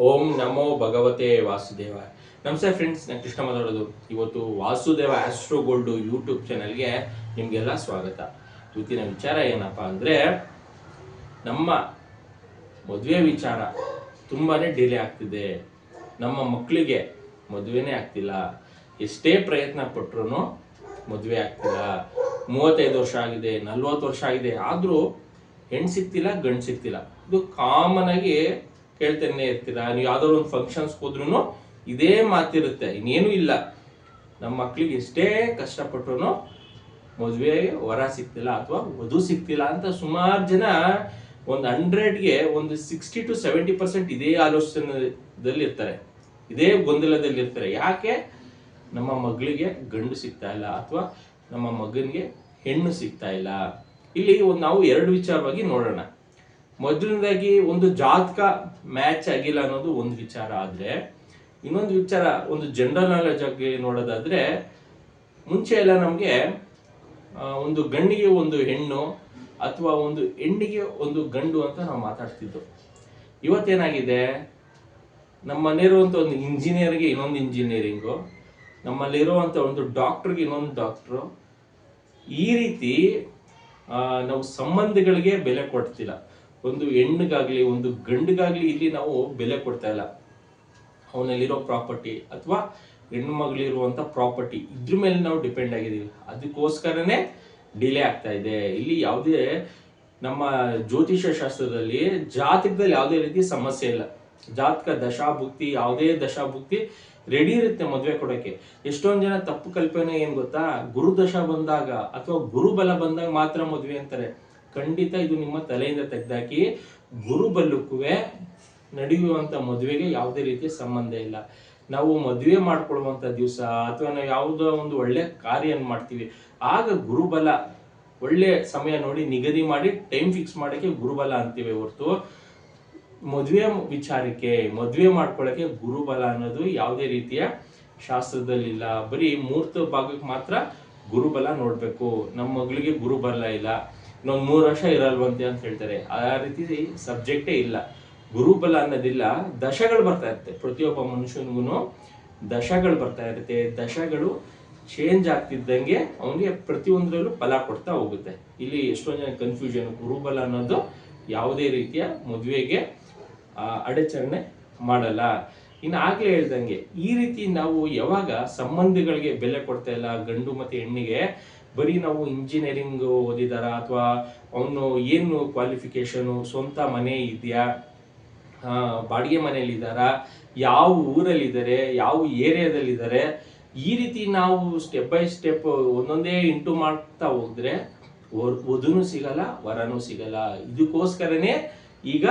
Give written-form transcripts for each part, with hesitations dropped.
ಓಂ ನಮೋ ಭಗವತೆ ವಾಸುದೇವ. ನಮಸ್ತೆ ಫ್ರೆಂಡ್ಸ್, ನಾನು ಕೃಷ್ಣ ಮಾತಾಡೋದು. ಇವತ್ತು ವಾಸುದೇವ ಆಸ್ಟ್ರೋ ಗೋಲ್ಡ್ ಯೂಟ್ಯೂಬ್ ಚಾನಲ್ಗೆ ನಿಮಗೆಲ್ಲ ಸ್ವಾಗತ. ಇವತ್ತಿನ ವಿಚಾರ ಏನಪ್ಪ ಅಂದರೆ, ನಮ್ಮ ಮದುವೆ ವಿಚಾರ ತುಂಬಾ ಡಿಲೇ ಆಗ್ತಿದೆ. ನಮ್ಮ ಮಕ್ಕಳಿಗೆ ಮದುವೆನೇ ಆಗ್ತಿಲ್ಲ. ಎಷ್ಟೇ ಪ್ರಯತ್ನ ಪಟ್ಟರು ಮದುವೆ ಆಗ್ತಿಲ್ಲ. 35 ವರ್ಷ ಆಗಿದೆ, 40 ವರ್ಷ ಆಗಿದೆ, ಆದರೂ ಹೆಣ್ಣು ಸಿಗ್ತಿಲ್ಲ, ಗಂಡು ಸಿಗ್ತಿಲ್ಲ. ಇದು ಕಾಮನ್ ಆಗಿ ಕೇಳ್ತಾನೆ ಇರ್ತೀರಾ. ನೀವು ಯಾವ್ದಾದ್ರು ಒಂದು ಫಂಕ್ಷನ್ಸ್ ಹೋದ್ರೂ ಇದೇ ಮಾತಿರುತ್ತೆ, ಇನ್ನೇನು ಇಲ್ಲ. ನಮ್ಮ ಮಕ್ಳಿಗೆ ಎಷ್ಟೇ ಕಷ್ಟಪಟ್ಟರು ಮದುವೆ ವರ ಸಿಗ್ತಿಲ್ಲ ಅಥವಾ ವಧು ಸಿಗ್ತಿಲ್ಲ ಅಂತ ಸುಮಾರು ಜನ ಒಂದು 100ಗೆ ಒಂದು 60 to 70% ಇದೇ ಆಲೋಚನೆದಲ್ಲಿ ಇರ್ತಾರೆ, ಇದೇ ಗೊಂದಲದಲ್ಲಿ ಇರ್ತಾರೆ. ಯಾಕೆ ನಮ್ಮ ಮಗಳಿಗೆ ಗಂಡು ಸಿಗ್ತಾ ಇಲ್ಲ ಅಥವಾ ನಮ್ಮ ಮಗನಿಗೆ ಹೆಣ್ಣು ಸಿಗ್ತಾ ಇಲ್ಲ? ಇಲ್ಲಿ ನಾವು ಎರಡು ವಿಚಾರವಾಗಿ ನೋಡೋಣ. ಮೊದಲನೇದಾಗಿ ಒಂದು ಜಾತಕ ಮ್ಯಾಚ್ ಆಗಿಲ್ಲ ಅನ್ನೋದು ಒಂದು ವಿಚಾರ ಆದ್ರೆ, ಇನ್ನೊಂದು ವಿಚಾರ ಒಂದು ಜನರಲ್ ನಾಲೆಜ್ ಆಗಿ ನೋಡೋದಾದ್ರೆ, ಮುಂಚೆ ಎಲ್ಲ ನಮಗೆ ಒಂದು ಗಂಡಿಗೆ ಒಂದು ಹೆಣ್ಣು ಅಥವಾ ಒಂದು ಹೆಣ್ಣಿಗೆ ಒಂದು ಗಂಡು ಅಂತ ನಾವು ಮಾತಾಡ್ತಿದ್ದು. ಇವತ್ತೇನಾಗಿದೆ, ನಮ್ಮಲ್ಲಿರುವಂಥ ಒಂದು ಇಂಜಿನಿಯರ್ಗೆ ಇನ್ನೊಂದು ಇಂಜಿನಿಯರಿಂಗು, ನಮ್ಮಲ್ಲಿರುವಂಥ ಒಂದು ಡಾಕ್ಟರ್ಗೆ ಇನ್ನೊಂದು ಡಾಕ್ಟ್ರು, ಈ ರೀತಿ ನಾವು ಸಂಬಂಧಗಳಿಗೆ ಬೆಲೆ ಕೊಡ್ತಿಲ್ಲ. ಒಂದು ಹೆಣ್ಣಿಗಾಗ್ಲಿ ಒಂದು ಗಂಡಿಗಾಗ್ಲಿ ಇಲ್ಲಿ ನಾವು ಬೆಲೆ ಕೊಡ್ತಾ ಇಲ್ಲ. ಅವನಲ್ಲಿರೋ ಪ್ರಾಪರ್ಟಿ ಅಥವಾ ಹೆಣ್ಣು ಮಗಳಿರುವಂಥ ಪ್ರಾಪರ್ಟಿ, ಇದ್ರ ಮೇಲೆ ನಾವು ಡಿಪೆಂಡ್ ಆಗಿದ್ದೀವಿ. ಅದಕ್ಕೋಸ್ಕರನೇ ಡಿಲೇ ಆಗ್ತಾ ಇದೆ. ಇಲ್ಲಿ ಯಾವುದೇ ನಮ್ಮ ಜ್ಯೋತಿಷ್ಯ ಶಾಸ್ತ್ರದಲ್ಲಿ ಜಾತಕದಲ್ಲಿ ಯಾವುದೇ ರೀತಿ ಸಮಸ್ಯೆ ಇಲ್ಲ. ಜಾತಕ ದಶಾಭುಕ್ತಿ, ಯಾವುದೇ ದಶಾಭುಕ್ತಿ ರೆಡಿ ಇರುತ್ತೆ ಮದುವೆ ಕೊಡೋಕ್ಕೆ. ಎಷ್ಟೊಂದು ಜನ ತಪ್ಪು ಕಲ್ಪನೆ ಏನು ಗೊತ್ತಾ, ಗುರು ದಶ ಬಂದಾಗ ಅಥವಾ ಗುರುಬಲ ಬಂದಾಗ ಮಾತ್ರ ಮದುವೆ ಅಂತಾರೆ. ಖಂಡಿತ ಇದು ನಿಮ್ಮ ತಲೆಯಿಂದ ತೆಗೆದಾಕಿ. ಗುರುಬಲಕ್ಕೂ ನಡೆಯುವಂಥ ಮದುವೆಗೆ ಯಾವುದೇ ರೀತಿಯ ಸಂಬಂಧ ಇಲ್ಲ. ನಾವು ಮದುವೆ ಮಾಡ್ಕೊಳ್ಳುವಂಥ ದಿವಸ ಅಥವಾ ನಾವು ಯಾವುದೋ ಒಂದು ಒಳ್ಳೆ ಕಾರ್ಯ ಮಾಡ್ತೀವಿ, ಆಗ ಗುರುಬಲ ಒಳ್ಳೆ ಸಮಯ ನೋಡಿ ನಿಗದಿ ಮಾಡಿ ಟೈಮ್ ಫಿಕ್ಸ್ ಮಾಡೋಕ್ಕೆ ಗುರುಬಲ ಅಂತೀವಿ ಹೊರತು ಮದುವೆ ವಿಚಾರಕ್ಕೆ, ಮದುವೆ ಮಾಡ್ಕೊಳ್ಳೋಕ್ಕೆ ಗುರುಬಲ ಅನ್ನೋದು ಯಾವುದೇ ರೀತಿಯ ಶಾಸ್ತ್ರದಲ್ಲಿಲ್ಲ. ಬರೀ ಮುಹೂರ್ತ ಭಾಗಕ್ಕೆ ಮಾತ್ರ ಗುರುಬಲ ನೋಡಬೇಕು. ನಮ್ಮ ಮಗಳಿಗೆ ಗುರುಬಲ ಇಲ್ಲ, ಇನ್ನೊಂದು 3 ವರ್ಷ ಇರಲ್ವಂತೆ ಅಂತ ಹೇಳ್ತಾರೆ. ಆ ರೀತಿ ಸಬ್ಜೆಕ್ಟೇ ಇಲ್ಲ. ಗುರುಬಲ ಅನ್ನೋದಿಲ್ಲ. ದಶಗಳು ಬರ್ತಾ ಇರುತ್ತೆ, ಪ್ರತಿಯೊಬ್ಬ ಮನುಷ್ಯನಿಗೂ ದಶಗಳು ಬರ್ತಾ ಇರುತ್ತೆ. ದಶಗಳು ಚೇಂಜ್ ಆಗ್ತಿದ್ದಂಗೆ ಅವನಿಗೆ ಪ್ರತಿಯೊಂದರಲ್ಲೂ ಫಲ ಕೊಡ್ತಾ ಹೋಗುತ್ತೆ. ಇಲ್ಲಿ ಎಷ್ಟೊಂದು ಜನ ಕನ್ಫ್ಯೂಷನ್. ಗುರುಬಲ ಅನ್ನೋದು ಯಾವುದೇ ರೀತಿಯ ಮದುವೆಗೆ ಅಡಚಣೆ ಮಾಡಲ್ಲ. ಇನ್ನು ಆಗ್ಲೇ ಹೇಳ್ದಂಗೆ, ಈ ರೀತಿ ನಾವು ಯಾವಾಗ ಸಂಬಂಧಗಳಿಗೆ ಬೆಲೆ ಕೊಡ್ತಾ ಇಲ್ಲ, ಗಂಡು ಮತ್ತೆ ಹೆಣ್ಣಿಗೆ, ಬರೀ ನಾವು ಇಂಜಿನಿಯರಿಂಗ್ ಓದಿದಾರ ಅಥವಾ ಅವನು ಏನು ಕ್ವಾಲಿಫಿಕೇಶನು, ಸ್ವಂತ ಮನೆ ಇದೆಯಾ, ಬಾಡಿಗೆ ಮನೆಯಲ್ಲಿ ಇದ್ದಾರಾ, ಯಾವ ಊರಲ್ಲಿದ್ದಾರೆ, ಯಾವ ಏರಿಯಾದಲ್ಲಿದ್ದಾರೆ, ಈ ರೀತಿ ನಾವು ಸ್ಟೆಪ್ ಬೈ ಸ್ಟೆಪ್ ಒಂದೊಂದೇ ಇಂಟು ಮಾಡ್ತಾ ಹೋದ್ರೆ ವಧುನೂ ಸಿಗಲ್ಲ, ವರನೂ ಸಿಗಲ್ಲ. ಇದಕ್ಕೋಸ್ಕರನೇ ಈಗ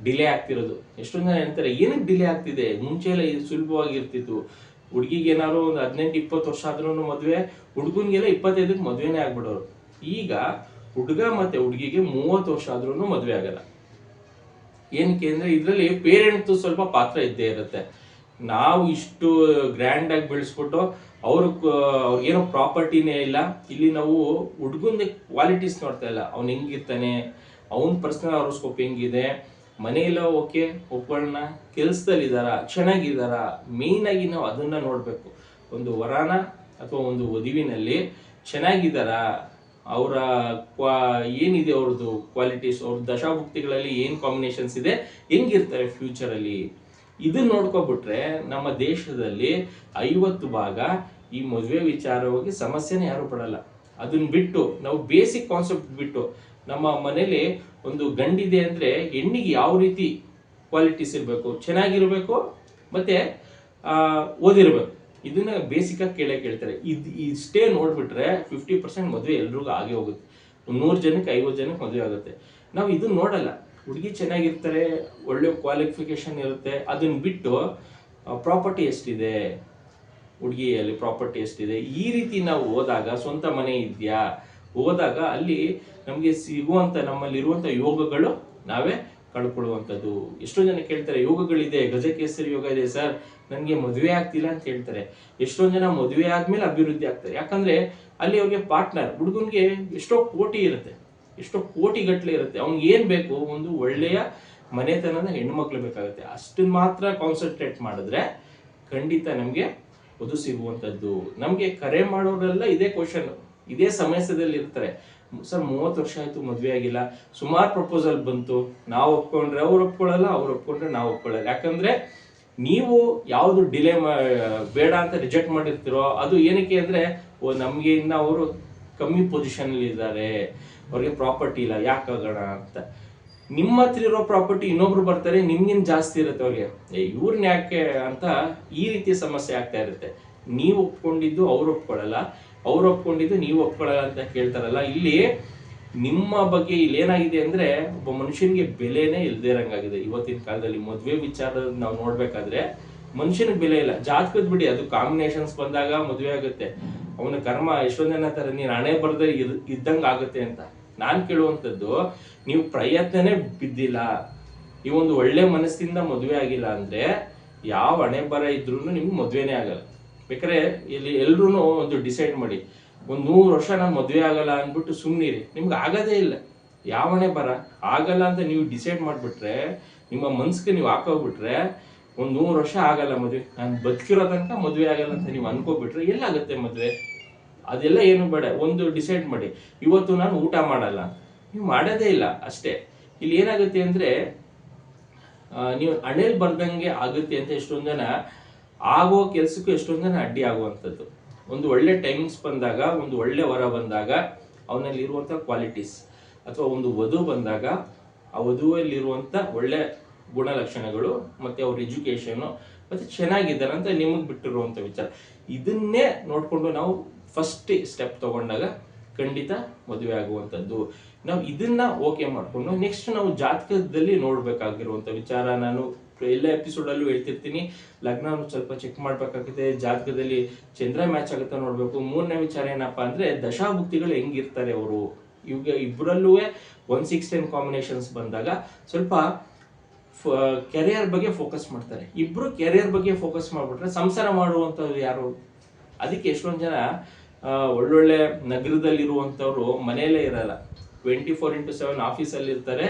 ಡಿಲೇ ಆಗ್ತಿರೋದು. ಎಷ್ಟೊಂದು ಜನ ಹೇಳ್ತಾರೆ, ಏನಕ್ಕೆ ಡಿಲೇ ಆಗ್ತಿದೆ, ಮುಂಚೆ ಎಲ್ಲ ಇದು ಸುಲಭವಾಗಿರ್ತಿತ್ತು. ಹುಡುಗಿಗೆ ಏನಾದ್ರು ಒಂದು 18-20 ವರ್ಷ ಆದ್ರೂ ಮದುವೆ, ಹುಡುಗನಿಗೆಲ್ಲ 25ಕ್ಕೆ ಮದುವೆನೇ ಆಗ್ಬಿಡೋರು. ಈಗ ಹುಡುಗ ಮತ್ತೆ ಹುಡುಗಿಗೆ 30 ವರ್ಷ ಆದ್ರೂ ಮದುವೆ ಆಗಲ್ಲ. ಏನಕ್ಕೆ ಅಂದ್ರೆ, ಇದರಲ್ಲಿ ಪೇರೆಂಟ್ಸ್ ಸ್ವಲ್ಪ ಪಾತ್ರ ಇದ್ದೇ ಇರುತ್ತೆ. ನಾವು ಇಷ್ಟು ಗ್ರ್ಯಾಂಡ್ ಆಗಿ ಬೆಳೆಸ್ಬಿಟ್ಟು ಅವ್ರಿಗೇನೋ ಪ್ರಾಪರ್ಟಿನೇ ಇಲ್ಲ. ಇಲ್ಲಿ ನಾವು ಹುಡುಗನ ಕ್ವಾಲಿಟೀಸ್ ನೋಡ್ತಾ ಇಲ್ಲ. ಅವ್ನು ಹೆಂಗಿರ್ತಾನೆ, ಅವನ ಪರ್ಸನಲ್ ಹಾರೋಸ್ಕೋಪ್ ಹೆಂಗಿದೆ, ಮನೆಯೆಲ್ಲ ಓಕೆ ಒಪ್ಕೊಳ್ಳೋಣ, ಕೆಲಸದಲ್ಲಿದ್ದಾರ, ಚೆನ್ನಾಗಿದ್ದಾರ, ಮೇಯ್ನ್ ಆಗಿ ನಾವು ಅದನ್ನ ನೋಡಬೇಕು. ಒಂದು ವರಾನ ಅಥವಾ ಒಂದು ವಧುವಿನಲ್ಲಿ ಚೆನ್ನಾಗಿದ್ದಾರ, ಅವರ ಏನಿದೆ ಅವ್ರದ್ದು ಕ್ವಾಲಿಟೀಸ್, ಅವ್ರ ದಶಾಭುಕ್ತಿಗಳಲ್ಲಿ ಏನು ಕಾಂಬಿನೇಷನ್ಸ್ ಇದೆ, ಹೆಂಗಿರ್ತಾರೆ ಫ್ಯೂಚರಲ್ಲಿ, ಇದನ್ನ ನೋಡ್ಕೊಬಿಟ್ರೆ ನಮ್ಮ ದೇಶದಲ್ಲಿ 50 ಭಾಗ ಈ ಮದುವೆ ವಿಚಾರವಾಗಿ ಸಮಸ್ಯೆನೇ ಯಾರು ಪಡಲ್ಲ. ಅದನ್ನ ಬಿಟ್ಟು ನಾವು ಬೇಸಿಕ್ ಕಾನ್ಸೆಪ್ಟ್ ಬಿಟ್ಟು, ನಮ್ಮ ಮನೇಲಿ ಒಂದು ಗಂಡಿದೆ ಅಂದ್ರೆ ಹೆಣ್ಣಿಗೆ ಯಾವ ರೀತಿ ಕ್ವಾಲಿಟೀಸ್ ಇರಬೇಕು, ಚೆನ್ನಾಗಿರ್ಬೇಕು ಮತ್ತೆ ಓದಿರ್ಬೇಕು, ಇದನ್ನ ಬೇಸಿಕ್ ಆಗಿ ಕೇಳ್ತಾರೆ. ಇಷ್ಟೇ ನೋಡ್ಬಿಟ್ರೆ 50% ಮದುವೆ ಎಲ್ರಿಗೂ ಆಗೇ ಹೋಗುತ್ತೆ. 100 ಜನಕ್ಕೆ 50 ಜನಕ್ಕೆ ಮದುವೆ ಆಗುತ್ತೆ. ನಾವು ಇದನ್ನ ನೋಡಲ್ಲ. ಹುಡುಗಿ ಚೆನ್ನಾಗಿರ್ತಾರೆ, ಒಳ್ಳೆ ಕ್ವಾಲಿಫಿಕೇಶನ್ ಇರುತ್ತೆ, ಅದನ್ನ ಬಿಟ್ಟು ಪ್ರಾಪರ್ಟಿ ಎಷ್ಟಿದೆ, ಹುಡುಗಿಯಲ್ಲಿ ಪ್ರಾಪರ್ಟಿ ಎಷ್ಟಿದೆ, ಈ ರೀತಿ ನಾವು ಹೋದಾಗ, ಸ್ವಂತ ಮನೆ ಇದೆಯಾ ಹೋದಾಗ ಅಲ್ಲಿ ನಮಗೆ ಸಿಗುವಂಥ, ನಮ್ಮಲ್ಲಿರುವಂಥ ಯೋಗಗಳು ನಾವೇ ಕಳ್ಕೊಳ್ಳುವಂಥದ್ದು. ಎಷ್ಟೋ ಜನ ಕೇಳ್ತಾರೆ, ಯೋಗಗಳಿದೆ, ಗಜಕೇಸರಿ ಯೋಗ ಇದೆ ಸರ್, ನನಗೆ ಮದುವೆ ಆಗ್ತಿಲ್ಲ ಅಂತ ಹೇಳ್ತಾರೆ. ಎಷ್ಟೊಂದು ಜನ ಮದುವೆ ಆದ್ಮೇಲೆ ಅಭಿವೃದ್ಧಿ ಆಗ್ತಾರೆ. ಯಾಕಂದ್ರೆ ಅಲ್ಲಿ ಅವ್ರಿಗೆ ಪಾರ್ಟ್ನರ್, ಹುಡುಗನ್ಗೆ ಎಷ್ಟೋ ಕೋಟಿ ಇರುತ್ತೆ, ಎಷ್ಟೋ ಕೋಟಿ ಗಟ್ಟಲೆ ಇರುತ್ತೆ. ಅವ್ನಿಗೆ ಏನ್ ಬೇಕು, ಒಂದು ಒಳ್ಳೆಯ ಮನೆತನದ ಹೆಣ್ಮಕ್ಳು ಬೇಕಾಗುತ್ತೆ. ಅಷ್ಟನ್ನ ಮಾತ್ರ ಕಾನ್ಸಂಟ್ರೇಟ್ ಮಾಡಿದ್ರೆ ಖಂಡಿತ ನಮಗೆ ವಧು ಸಿಗುವಂಥದ್ದು. ನಮಗೆ ಕರೆ ಮಾಡೋರೆಲ್ಲ ಇದೇ ಕ್ವಶನ್, ಇದೇ ಸಮಸ್ಯೆದಲ್ಲಿ ಇರ್ತಾರೆ. ಸರ್ 30 ವರ್ಷ ಆಯ್ತು ಮದುವೆ ಆಗಿಲ್ಲ, ಸುಮಾರು ಪ್ರಪೋಸಲ್ ಬಂತು, ನಾವು ಒಪ್ಕೊಂಡ್ರೆ ಅವ್ರು ಒಪ್ಕೊಳ್ಳಲ್ಲ, ಅವ್ರು ಒಪ್ಕೊಂಡ್ರೆ ನಾವು ಒಪ್ಕೊಳ್ಳಲ್ಲ. ಯಾಕಂದ್ರೆ ನೀವು ಯಾವುದು ಡಿಲೇ ಬೇಡ ಅಂತ ರಿಜೆಕ್ಟ್ ಮಾಡಿರ್ತೀರೋ ಅದು ಏನಕ್ಕೆ ಅಂದ್ರೆ ನಮ್ಗೆ ಇನ್ನ ಅವರು ಕಮ್ಮಿ ಪೊಸಿಷನ್ ಇದ್ದಾರೆ, ಅವ್ರಿಗೆ ಪ್ರಾಪರ್ಟಿ ಇಲ್ಲ, ಯಾಕಾಗೋಣ ಅಂತ. ನಿಮ್ಮ ಹತ್ರ ಇರೋ ಪ್ರಾಪರ್ಟಿ ಇನ್ನೊಬ್ರು ಬರ್ತಾರೆ, ನಿಮ್ಗಿನ್ ಜಾಸ್ತಿ ಇರುತ್ತೆ ಅವ್ರಿಗೆ, ಇವ್ರನ್ನ ಯಾಕೆ ಅಂತ ಈ ರೀತಿಯ ಸಮಸ್ಯೆ ಆಗ್ತಾ ಇರುತ್ತೆ. ನೀವು ಒಪ್ಕೊಂಡಿದ್ದು ಅವ್ರು ಒಪ್ಕೊಳ್ಳಲ್ಲ, ಅವ್ರು ಒಪ್ಕೊಂಡಿದ್ದು ನೀವು ಒಪ್ಕೊಳ್ಳಲ್ಲ ಅಂತ ಕೇಳ್ತಾರಲ್ಲ. ಇಲ್ಲಿ ನಿಮ್ಮ ಬಗ್ಗೆ ಇಲ್ಲಿ ಏನಾಗಿದೆ ಅಂದ್ರೆ ಒಬ್ಬ ಮನುಷ್ಯನಿಗೆ ಬೆಲೆನೇ ಇಲ್ದೇ ಇರಂಗಾಗಿದೆ ಇವತ್ತಿನ ಕಾಲದಲ್ಲಿ. ಮದುವೆ ವಿಚಾರ ನಾವು ನೋಡ್ಬೇಕಾದ್ರೆ ಮನುಷ್ಯನಿಗೆ ಬೆಲೆ ಇಲ್ಲ. ಜಾತಕದ ಬಿಡಿ, ಅದು ಕಾಂಬಿನೇಷನ್ಸ್ ಬಂದಾಗ ಮದುವೆ ಆಗುತ್ತೆ. ಅವನ ಕರ್ಮ ಎಷ್ಟೊಂದ್ ಜನ ತರ ನೀನ್ ಹಣೆ ಬರ್ದೇ ಇದ್ದಂಗ ಆಗುತ್ತೆ ಅಂತ. ನಾನ್ ಕೇಳುವಂಥದ್ದು, ನೀವು ಪ್ರಯತ್ನನೇ ಬಿದ್ದಿಲ್ಲ, ನೀವೊಂದು ಒಳ್ಳೆ ಮನಸ್ಸಿಂದ ಮದುವೆ ಆಗಿಲ್ಲ ಅಂದ್ರೆ ಯಾವ ಹಣೆ ಬರ ಇದ್ರೂ ನಿಮ್ಗೆ ಮದುವೆನೇ ಆಗಲ್ಲ. ಬೇಕಾದ್ರೆ ಇಲ್ಲಿ ಎಲ್ರೂ ಒಂದು ಡಿಸೈಡ್ ಮಾಡಿ, ಒಂದು 100 ವರ್ಷ ನಾನು ಮದುವೆ ಆಗಲ್ಲ ಅಂದ್ಬಿಟ್ಟು ಸುಮ್ಮನಿರಿ, ನಿಮ್ಗೆ ಆಗೋದೇ ಇಲ್ಲ. ಯಾವನೇ ಬರ ಆಗಲ್ಲ ಅಂತ ನೀವು ಡಿಸೈಡ್ ಮಾಡಿಬಿಟ್ರೆ, ನಿಮ್ಮ ಮನ್ಸಿಗೆ ನೀವು ಹಾಕೋಗ್ಬಿಟ್ರೆ ಒಂದು 100 ವರ್ಷ ಆಗಲ್ಲ ಮದುವೆ, ನಾನು ಬದುಕಿರೋ ತನಕ ಮದುವೆ ಆಗಲ್ಲ ಅಂತ ನೀವು ಅನ್ಕೋಬಿಟ್ರೆ ಎಲ್ಲಾಗುತ್ತೆ ಮದುವೆ? ಅದೆಲ್ಲ ಏನು ಬೇಡ. ಒಂದು ಡಿಸೈಡ್ ಮಾಡಿ, ಇವತ್ತು ನಾನು ಊಟ ಮಾಡಲ್ಲ, ನೀವು ಮಾಡೋದೇ ಇಲ್ಲ ಅಷ್ಟೇ. ಇಲ್ಲಿ ಏನಾಗುತ್ತೆ ಅಂದ್ರೆ ನೀವು ಹಣೆಯಲ್ಲಿ ಬರ್ದಂಗೆ ಆಗುತ್ತೆ ಅಂತ ಎಷ್ಟೊಂದು ಜನ ಆಗೋ ಕೆಲ್ಸಕ್ಕೂ ಎಷ್ಟೊಂದು ಜನ ಅಡ್ಡಿ ಆಗುವಂಥದ್ದು. ಒಂದು ಒಳ್ಳೆ ಟೈಮಿಂಗ್ಸ್ ಬಂದಾಗ, ಒಂದು ಒಳ್ಳೆ ವರ ಬಂದಾಗ ಅವನಲ್ಲಿ ಇರುವಂಥ ಕ್ವಾಲಿಟೀಸ್, ಅಥವಾ ಒಂದು ವಧು ಬಂದಾಗ ಆ ವಧುವಲ್ಲಿರುವಂಥ ಒಳ್ಳೆ ಗುಣಲಕ್ಷಣಗಳು ಮತ್ತೆ ಅವ್ರ ಎಜುಕೇಶನು ಮತ್ತೆ ಚೆನ್ನಾಗಿದ್ದಾರೆ ಅಂತ ನಿಮಗೆ ಬಿಟ್ಟಿರುವಂಥ ವಿಚಾರ, ಇದನ್ನೇ ನೋಡ್ಕೊಂಡು ನಾವು ಫಸ್ಟ್ ಸ್ಟೆಪ್ ತಗೊಂಡಾಗ ಖಂಡಿತ ಮದುವೆ ಆಗುವಂಥದ್ದು. ನಾವು ಇದನ್ನ ಓಕೆ ಮಾಡ್ಕೊಂಡು ನೆಕ್ಸ್ಟ್ ನಾವು ಜಾತಕದಲ್ಲಿ ನೋಡ್ಬೇಕಾಗಿರುವಂಥ ವಿಚಾರ, ನಾನು ಎಲ್ಲ ಎಪಿಸೋಡಲ್ಲೂ ಹೇಳ್ತಿರ್ತೀನಿ, ಲಗ್ನ ಸ್ವಲ್ಪ ಚೆಕ್ ಮಾಡ್ಬೇಕಾಗುತ್ತೆ, ಜಾತಕದಲ್ಲಿ ಚಂದ್ರ ಮ್ಯಾಚ್ ಆಗುತ್ತಾ ನೋಡ್ಬೇಕು. 3ನೇ ವಿಚಾರ ಏನಪ್ಪಾ ಅಂದ್ರೆ ದಶಾಭುಕ್ತಿಗಳು ಹೆಂಗಿರ್ತಾರೆ ಅವರು. ಇವಾಗ ಇಬ್ಬರಲ್ಲೂ 1-6-10 ಕಾಂಬಿನೇಷನ್ಸ್ ಬಂದಾಗ ಸ್ವಲ್ಪ ಕೆರಿಯರ್ ಬಗ್ಗೆ ಫೋಕಸ್ ಮಾಡ್ತಾರೆ. ಇಬ್ರು ಕೆರಿಯರ್ ಬಗ್ಗೆ ಫೋಕಸ್ ಮಾಡ್ಬಿಟ್ರೆ ಸಂಸಾರ ಮಾಡುವಂಥವ್ರು ಯಾರು? ಅದಕ್ಕೆ ಎಷ್ಟೊಂದು ಜನ ಒಳ್ಳೊಳ್ಳೆ ನಗರದಲ್ಲಿರುವಂಥವ್ರು ಮನೆಯಲ್ಲೇ ಇರಲ್ಲ, 24x7 ಆಫೀಸಲ್ಲಿ ಇರ್ತಾರೆ.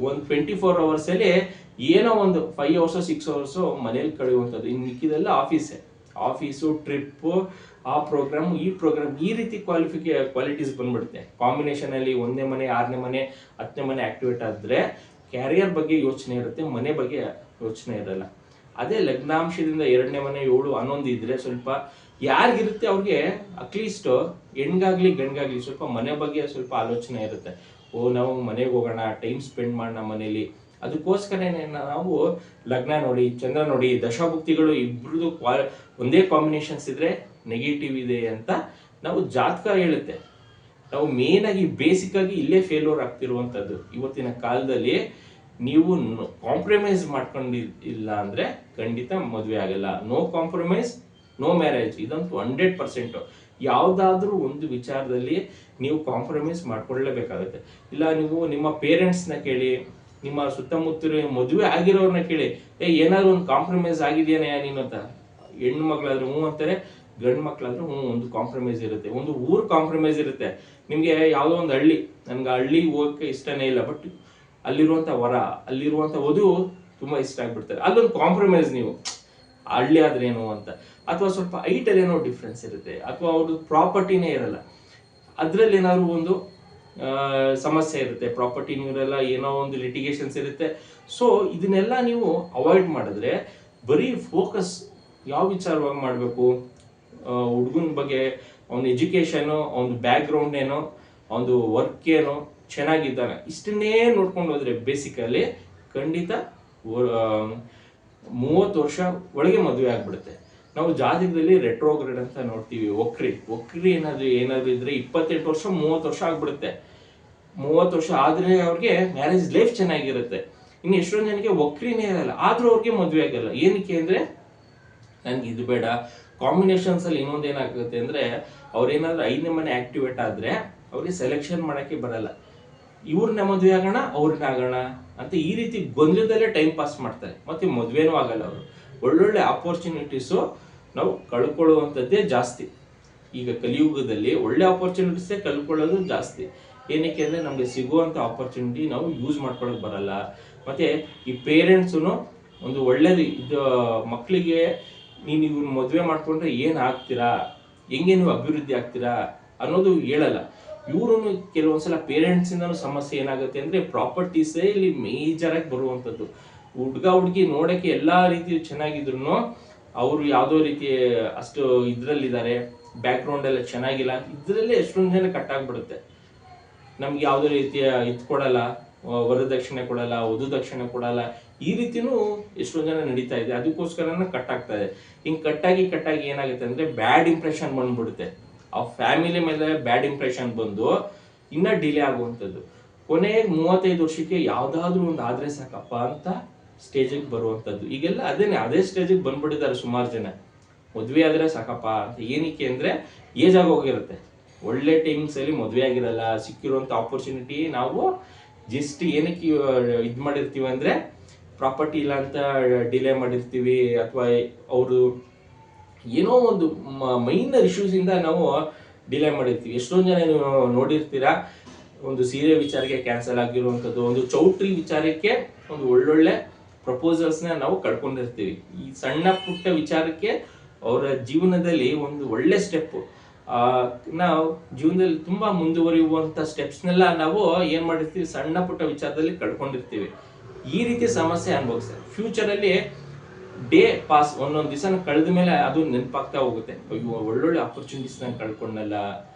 ಒಂದು 24 hours ಅಲ್ಲಿ ಏನೋ ಒಂದು 5 hours 6 hours ಮನೇಲಿ ಕಳೆಯುವಂಥದ್ದು, ಇನ್ನು ಮಿಕ್ಕಿದೆಲ್ಲ ಆಫೀಸು, ಟ್ರಿಪ್ಪು, ಆ ಪ್ರೋಗ್ರಾಮ್, ಈ ಪ್ರೋಗ್ರಾಮ್, ಈ ರೀತಿ ಕ್ವಾಲಿಟೀಸ್ ಬಂದ್ಬಿಡುತ್ತೆ. ಕಾಂಬಿನೇಷನ್ ಅಲ್ಲಿ 1ನೇ ಮನೆ, 6ನೇ ಮನೆ, 10ನೇ ಮನೆ ಆಕ್ಟಿವೇಟ್ ಆದ್ರೆ ಕ್ಯಾರಿಯರ್ ಬಗ್ಗೆ ಯೋಚನೆ ಇರುತ್ತೆ, ಮನೆ ಬಗ್ಗೆ ಯೋಚನೆ ಇರಲ್ಲ. ಅದೇ ಲಗ್ನಾಂಶದಿಂದ 2ನೇ ಮನೆ, 7, 11 ಇದ್ರೆ ಸ್ವಲ್ಪ ಯಾರಿಗಿರುತ್ತೆ ಅವ್ರಿಗೆ ಅಟ್ಲೀಸ್ಟ್ ಹೆಣ್ಗಾಗ್ಲಿ ಗಂಡ್ಗಾಗ್ಲಿ ಸ್ವಲ್ಪ ಮನೆ ಬಗ್ಗೆ ಸ್ವಲ್ಪ ಆಲೋಚನೆ ಇರುತ್ತೆ. ನಾವು ಮನೆಗೆ ಹೋಗೋಣ, ಟೈಮ್ ಸ್ಪೆಂಡ್ ಮಾಡೋಣ ಮನೇಲಿ. ಅದಕ್ಕೋಸ್ಕರನೇ ನಾವು ಲಗ್ನ ನೋಡಿ, ಚಂದ್ರ ನೋಡಿ, ದಶಾಭುಕ್ತಿಗಳು ಇಬ್ರದ್ದು ಒಂದೇ ಕಾಂಬಿನೇಷನ್ಸ್ ಇದ್ರೆ ನೆಗೆಟಿವ್ ಇದೆ ಅಂತ ನಾವು ಜಾತಕ ಹೇಳುತ್ತೆ. ನಾವು ಮೇನ್ ಆಗಿ ಬೇಸಿಕ್ ಆಗಿ ಇಲ್ಲೇ ಫೇಲ್ಯೂರ್ ಆಗ್ತಿರುವಂಥದ್ದು. ಇವತ್ತಿನ ಕಾಲದಲ್ಲಿ ನೀವು ಕಾಂಪ್ರಮೈಸ್ ಮಾಡ್ಕೊಂಡಿಲ್ಲ ಅಂದ್ರೆ ಖಂಡಿತ ಮದುವೆ ಆಗಲ್ಲ. ನೋ ಕಾಂಪ್ರಮೈಸ್, ನೋ ಮ್ಯಾರೇಜ್, ಇದಂತೂ 100%. ಯಾವುದಾದ್ರೂ ಒಂದು ವಿಚಾರದಲ್ಲಿ ನೀವು ಕಾಂಪ್ರಮೈಸ್ ಮಾಡ್ಕೊಳ್ಳೇಬೇಕಾಗುತ್ತೆ. ಇಲ್ಲ ನೀವು ನಿಮ್ಮ ಪೇರೆಂಟ್ಸ್ನ ಕೇಳಿ, ನಿಮ್ಮ ಸುತ್ತಮುತ್ತ ಮದುವೆ ಆಗಿರೋರ್ನ ಕೇಳಿ, ಏನಾದ್ರು ಒಂದು ಕಾಂಪ್ರಮೈಸ್ ಆಗಿದೆಯಾ ನೀನು ಅಂತ. ಹೆಣ್ಣು ಮಕ್ಳಾದ್ರೆ ಹ್ಞೂ ಅಂತಾರೆ, ಗಂಡು ಮಕ್ಳಾದ್ರೆ ಹ್ಞೂ ಒಂದು ಕಾಂಪ್ರಮೈಸ್ ಇರುತ್ತೆ, ಒಂದು ಊರ್ ಕಾಂಪ್ರಮೈಸ್ ಇರುತ್ತೆ. ನಿಮ್ಗೆ ಯಾವುದೋ ಒಂದು ಹಳ್ಳಿ, ನನ್ಗೆ ಹಳ್ಳಿ ಹೋಗಕ್ಕೆ ಇಷ್ಟನೇ ಇಲ್ಲ, ಬಟ್ ಅಲ್ಲಿರುವಂಥ ವರ, ಅಲ್ಲಿರುವಂಥ ವಧು ತುಂಬಾ ಇಷ್ಟ ಆಗ್ಬಿಡ್ತಾರೆ, ಅಲ್ಲೊಂದು ಕಾಂಪ್ರಮೈಸ್ ನೀವು ಹಳ್ಳಿ ಆದ್ರೇನು ಅಂತ. ಅಥವಾ ಸ್ವಲ್ಪ ಹೈಟಲ್ಲಿ ಏನೋ ಡಿಫ್ರೆನ್ಸ್ ಇರುತ್ತೆ, ಅಥವಾ ಅವ್ರದ್ದು ಪ್ರಾಪರ್ಟಿನೇ ಇರಲ್ಲ, ಅದ್ರಲ್ಲಿ ಏನಾದ್ರು ಒಂದು ಸಮಸ್ಯೆ ಇರುತ್ತೆ, ಪ್ರಾಪರ್ಟಿನೂ ಇರಲ್ಲ, ಏನೋ ಒಂದು ಲಿಟಿಗೇಷನ್ಸ್ ಇರುತ್ತೆ. ಸೊ ಇದನ್ನೆಲ್ಲ ನೀವು ಅವಾಯ್ಡ್ ಮಾಡಿದ್ರೆ ಬರೀ ಫೋಕಸ್ ಯಾವ ವಿಚಾರವಾಗಿ ಮಾಡಬೇಕು, ಹುಡುಗನ ಬಗ್ಗೆ ಅವನ ಎಜುಕೇಶನು, ಅವನ ಬ್ಯಾಕ್ ಗ್ರೌಂಡ್ ಏನೋ, ಅವನದು ವರ್ಕ್ ಏನೋ ಚೆನ್ನಾಗಿದ್ದಾನೆ, ಇಷ್ಟನ್ನೇ ನೋಡ್ಕೊಂಡು ಹೋದ್ರೆ ಬೇಸಿಕಲಿ ಖಂಡಿತ 30 ವರ್ಷ ಒಳಗೆ ಮದುವೆ ಆಗ್ಬಿಡುತ್ತೆ. ನಾವು ಜಾತಕದಲ್ಲಿ ರೆಟ್ರೋಗ್ರೇಡ್ ಅಂತ ನೋಡ್ತೀವಿ, ವಕ್ರಿ ಏನಾದ್ರು ಇದ್ರೆ 28 ವರ್ಷ 30 ವರ್ಷ ಆಗ್ಬಿಡುತ್ತೆ. 30 ವರ್ಷ ಆದ್ರೆ ಅವ್ರಿಗೆ ಮ್ಯಾರೇಜ್ ಲೈಫ್ ಚೆನ್ನಾಗಿರುತ್ತೆ. ಇನ್ನು ಎಷ್ಟೊಂದು ಜನಕ್ಕೆ ವಕ್ರಿನೇ ಇರಲ್ಲ, ಆದ್ರೂ ಅವ್ರಿಗೆ ಮದುವೆ ಆಗಲ್ಲ. ಏನಕ್ಕೆ ಅಂದ್ರೆ ನನ್ಗೆ ಇದು ಬೇಡ. ಕಾಂಬಿನೇಷನ್ಸ್ ಅಲ್ಲಿ ಇನ್ನೊಂದು ಏನಾಗುತ್ತೆ ಅಂದ್ರೆ ಅವ್ರೇನಾದ್ರು 5ನೇ ಮನೆ ಆಕ್ಟಿವೇಟ್ ಆದ್ರೆ ಅವ್ರಿಗೆ ಸೆಲೆಕ್ಷನ್ ಮಾಡಕ್ಕೆ ಬರಲ್ಲ. ಇವ್ರನ್ನ ಮದುವೆ ಆಗೋಣ, ಅವ್ರನ್ನ ಆಗೋಣ ಅಂತ ಈ ರೀತಿ ಗೊಂದಲದಲ್ಲೇ ಟೈಮ್ ಪಾಸ್ ಮಾಡ್ತಾರೆ, ಮತ್ತೆ ಮದುವೆನೂ ಆಗಲ್ಲ. ಅವರು ಒಳ್ಳೊಳ್ಳೆ ಆಪರ್ಚುನಿಟೀಸು ನಾವು ಕಳ್ಕೊಳ್ಳುವಂಥದ್ದೇ ಜಾಸ್ತಿ. ಈಗ ಕಲಿಯುಗದಲ್ಲಿ ಒಳ್ಳೆ ಆಪರ್ಚುನಿಟೀಸೇ ಕಳ್ಕೊಳ್ಳೋದು ಜಾಸ್ತಿ. ಏನಕ್ಕೆ ಅಂದರೆ ನಮಗೆ ಸಿಗುವಂಥ ಆಪರ್ಚುನಿಟಿ ನಾವು ಯೂಸ್ ಮಾಡ್ಕೊಳ್ಳೋಕೆ ಬರಲ್ಲ. ಮತ್ತು ಈ ಪೇರೆಂಟ್ಸು ಒಂದು ಒಳ್ಳೇದು ಇದು ಮಕ್ಕಳಿಗೆ ನೀನು ಇವ್ನ ಮದುವೆ ಮಾಡ್ಕೊಂಡ್ರೆ ಏನು ಆಗ್ತೀರಾ, ಹೆಂಗೆ ನೀವು ಅಭಿವೃದ್ಧಿ ಆಗ್ತೀರಾ ಅನ್ನೋದು ಹೇಳಲ್ಲ. ಇವರು ಕೆಲವೊಂದ್ಸಲ ಪೇರೆಂಟ್ಸಿಂದನೂ ಸಮಸ್ಯೆ ಏನಾಗುತ್ತೆ ಅಂದರೆ ಪ್ರಾಪರ್ಟೀಸೇ ಇಲ್ಲಿ ಮೇಜರಾಗಿ ಬರುವಂಥದ್ದು. ಹುಡುಗಿ ನೋಡೋಕ್ಕೆ ಎಲ್ಲ ರೀತಿ ಚೆನ್ನಾಗಿದ್ರು ಅವರು ಯಾವುದೋ ರೀತಿ ಅಷ್ಟು ಇದರಲ್ಲಿದ್ದಾರೆ, ಬ್ಯಾಕ್ಗ್ರೌಂಡ್ ಎಲ್ಲ ಚೆನ್ನಾಗಿಲ್ಲ, ಇದರಲ್ಲೇ ಎಷ್ಟೊಂದು ಜನ ಕಟ್ಟಾಗ್ಬಿಡುತ್ತೆ. ನಮ್ಗೆ ಯಾವುದೇ ರೀತಿಯ ಇದು ಕೊಡಲ್ಲ, ವರದಕ್ಷಿಣೆ ಕೊಡಲ್ಲ, ವಧು ದಕ್ಷಿಣೆ ಕೊಡಲ್ಲ, ಈ ರೀತಿನೂ ಎಷ್ಟೊಂದು ಜನ ನಡೀತಾ ಇದೆ. ಅದಕ್ಕೋಸ್ಕರನೇ ಕಟ್ಟಾಗ್ತಾ ಇದೆ. ಹಿಂಗೆ ಕಟ್ಟಾಗಿ ಏನಾಗುತ್ತೆ ಅಂದರೆ ಬ್ಯಾಡ್ ಇಂಪ್ರೆಷನ್ ಬಂದ್ಬಿಡುತ್ತೆ. ಆ ಫ್ಯಾಮಿಲಿ ಮೇಲೆ ಬ್ಯಾಡ್ ಇಂಪ್ರೆಷನ್ ಬಂದು ಇನ್ನೂ ಡಿಲೇ ಆಗುವಂಥದ್ದು. ಕೊನೆಗೆ 35 ವರ್ಷಕ್ಕೆ ಯಾವುದಾದ್ರೂ ಒಂದು ಆದರೆ ಸಾಕಪ್ಪ ಅಂತ ಸ್ಟೇಜಿಗೆ ಬರುವಂಥದ್ದು. ಈಗೆಲ್ಲ ಅದೇ ಸ್ಟೇಜಿಗೆ ಬಂದ್ಬಿಟ್ಟಿದ್ದಾರೆ ಸುಮಾರು ಜನ. ಮದುವೆ ಆದರೆ ಸಾಕಪ್ಪ ಅಂತ. ಏನಕ್ಕೆ ಅಂದರೆ ಏಜ್ ಆಗೋಗಿರುತ್ತೆ, ಒಳ್ಳೆ ಟೈಮ್ಸಲ್ಲಿ ಮದುವೆ ಆಗಿರಲ್ಲ, ಸಿಕ್ಕಿರುವಂಥ ಆಪರ್ಚುನಿಟಿ ನಾವು ಜಸ್ಟ್ ಏನಕ್ಕೆ ಇದು ಮಾಡಿರ್ತೀವಿ ಅಂದರೆ ಪ್ರಾಪರ್ಟಿ ಇಲ್ಲ ಅಂತ ಡಿಲೇ ಮಾಡಿರ್ತೀವಿ, ಅಥವಾ ಅವರು ಏನೋ ಒಂದು ಮೈನರ್ ಇಶ್ಯೂಸಿಂದ ನಾವು ಡಿಲೇ ಮಾಡಿರ್ತೀವಿ. ಎಷ್ಟೊಂದು ಜನ ನೀವು ನೋಡಿರ್ತೀರಾ, ಒಂದು ಸೀರೆ ವಿಚಾರಕ್ಕೆ ಕ್ಯಾನ್ಸಲ್ ಆಗಿರುವಂಥದ್ದು, ಒಂದು ಚೌಟ್ರಿ ವಿಚಾರಕ್ಕೆ ಒಂದು ಒಳ್ಳೊಳ್ಳೆ ಪ್ರಪೋಸಲ್ಸ್ನ ನಾವು ಕಳ್ಕೊಂಡಿರ್ತೀವಿ. ಈ ಸಣ್ಣ ಪುಟ್ಟ ವಿಚಾರಕ್ಕೆ ಅವರ ಜೀವನದಲ್ಲಿ ಒಂದು ಒಳ್ಳೆ ಸ್ಟೆಪ್ಪು, ನಾವು ಜೀವನದಲ್ಲಿ ತುಂಬ ಮುಂದುವರಿಯುವಂಥ ಸ್ಟೆಪ್ಸ್ನೆಲ್ಲ ನಾವು ಏನು ಮಾಡಿರ್ತೀವಿ, ಸಣ್ಣ ಪುಟ್ಟ ವಿಚಾರದಲ್ಲಿ ಕಳ್ಕೊಂಡಿರ್ತೀವಿ. ಈ ರೀತಿ ಸಮಸ್ಯೆ ಅನುಭವಿಸ್ತಾರೆ. ಫ್ಯೂಚರಲ್ಲಿ ಡೇ ಪಾಸ್ ಒಂದೊಂದು ದಿವಸ ಕಳೆದ ಮೇಲೆ ಅದು ನೆನಪಾಗ್ತಾ ಹೋಗುತ್ತೆ, ಅಯ್ಯೋ ಒಳ್ಳೊಳ್ಳೆ ಆಪರ್ಚುನಿಟೀಸ್ ನಾನು ಕಳ್ಕೊಂಡಲ್ಲ